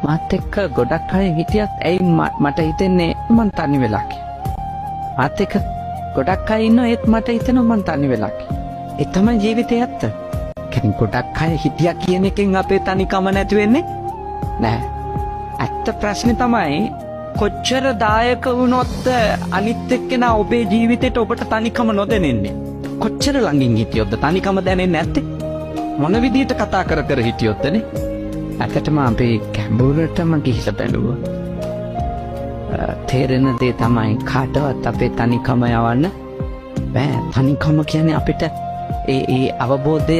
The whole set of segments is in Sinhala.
මාත් එක්ක ගොඩක් අය හිටියත් ඇයි මට හිතෙන්නේ මං තනි වෙලා කියලා. මාත් එක්ක ගොඩක් අය ඉන්නවා ඒත් මට හිතෙනවා මං තනි වෙලා කියලා. ඒ තමයි ජීවිතේ ඇත්ත. කියන්නේ ගොඩක් අය හිටියා කියන එකෙන් අපේ තනිකම නැති වෙන්නේ නෑ. ඇත්ත ප්‍රශ්නේ තමයි කොච්චර දායක වුණොත් අනිත් එක්කෙනා ඔබේ ජීවිතේට ඔබට තනිකම නොදැනෙන්නේ. කොච්චර ළඟින් හිටියොත්ද තනිකම දැනෙන්නේ නැත්තේ? මොන විදියට කතා කර කර හිටියොත්නේ? ඇත්තටම අපි ගැඹුරටම ගිහිල්ලා බැලුවා. තේරෙන දේ තමයි කාටවත් අපේ තනිකම යවන්න බෑ. තනිකම කියන්නේ අපිට ඒ අවබෝධය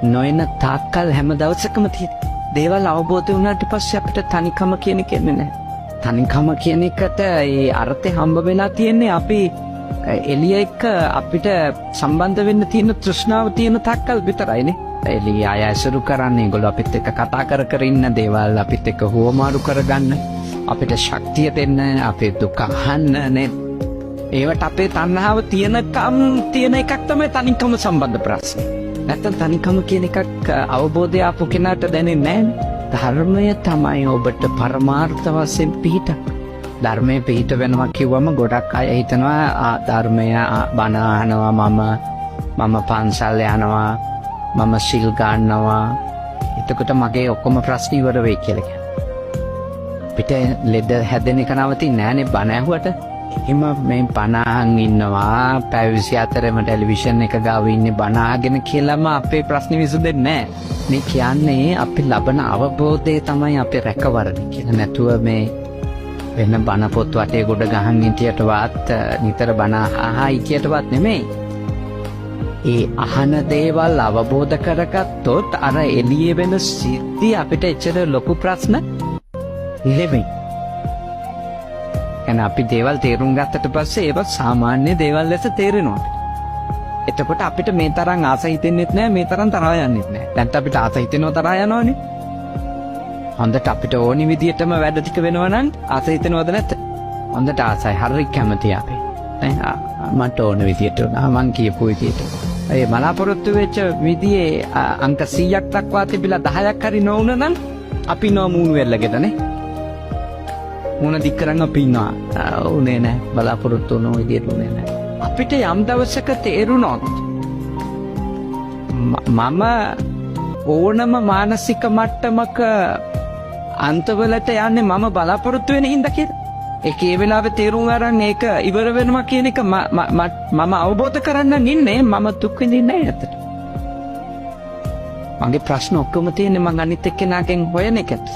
නොයන තාක්කල් හැම දවසකම තියෙන දේවල් අවබෝධ වුණාට පස්සේ අපිට තනිකම කියන එක එන්නේ නැහැ. තනිකම කියන එකට ඒ අර්ථය හම්බ වෙලා තියෙන්නේ අපි එළිය එක්ක අපිට සම්බන්ධ වෙන්න තියෙන තෘෂ්ණාව තියෙන තාක්කල් විතරයිනේ. එළිය අය ඇසුරු කරන්නේ ඒගොල්ලෝ අපිත් එක්ක කතා කර කර ඉන්න දේවල් අපිත් එක්ක හුවමාරු කරගන්න අපිට ශක්තිය දෙන්න අපේ දුක අහන්න නේද? ඒවට අපේ තණ්හාව තියෙනකම් තියෙන එකක් තමයි තනිකම සම්බන්ධ ප්‍රශ්නේ. නැත්තම් තනිකම කියන එකක් අවබෝධය ආපු කෙනාට දැනෙන්නේ නැහැ. ධර්මය තමයි ඔබට පරමාර්ථ වශයෙන් පිහිටක්. ධර්මයේ පිහිට වෙනවා කිව්වම ගොඩක් අය හිතනවා ධර්මය බණ අහනවා මම පන්සල් යනවා මම සිල් ගන්නවා එතකොට මගේ ඔක්කොම ප්‍රශ්න ඉවර වෙයි කියලා කියනවා. පිට ලෙඩ හැදෙන එක නවතින්නේ නැහනේ බණ ඇහුවට. එහෙම මේ බණ අහන් ඉන්නවා පැය 24ම ටෙලිවිෂන් එක ගාව ඉන්නේ බණ අහගෙන කියලාම අපේ ප්‍රශ්න විසඳෙන්නේ නැහැ. මේ කියන්නේ අපි ලබන අවබෝධය තමයි අපේ රැකවරණ කියලා. නැතුව මේ වෙන බණ පොත් වටේ ගොඩ ගහන් හිටියටවත් නිතර බණ අහා හිටියටවත් නෙමෙයි. ඒ අහන දේවල් අවබෝධ කරගත්තොත් අර එළියේ වෙන සිද්ධි අපිට එච්චර ලොකු ප්‍රශ්න නෙමෙයි. එහෙනම් අපි දේවල් තේරුම් ගත්තට පස්සේ ඒවා සාමාන්‍ය දේවල් ලෙස තේරෙනවා. එතකොට අපිට මේ තරම් ආස හිතෙන්නෙත් නැහැ මේ තරම් තරහා යන්නෙත් නැහැ. දැන් අපිට ආස හිතෙනවා තරහා යනවනේ. හොඳට අපිට ඕනි විදියටම වැඩ ටික වෙනවා නම් ආස හිතෙනවද නැත්ද? හොඳට ආසයි හරි කැමතියි අපි. මට ඕන විදියට මං කියපු විදියට. ඒ බලාපොරොත්තු වෙච්ච විදියේ අංක 100ක් දක්වා තිබිලා 10ක් හරි නොවුන නම් අපි නෝ මූණු වෙල්ලගෙදනේ. මොන දික් කරන් අපි ඉන්නවා. උනේ නැහැ බලාපොරොත්තු වුණ විදියට උනේ නැහැ. අපිට යම් දවසක තේරුණොත් මම ඕනම මානසික මට්ටමක අන්තවලට යන්නේ මම බලාපොරොත්තු වෙන හින්දා කියලා. ඒ වෙලාවේ තේරුම් අරන් ඒක ඉවර වෙනවා කියන එක මම අවබෝධ කරගන්න ඉන්නේ මම දුක් විඳින්නේ නැහැ ඇත්තට. මගේ ප්‍රශ්න ඔක්කොම තියෙන්නේ මං අනිත් එක්කෙනාගෙන් හොයන එකට.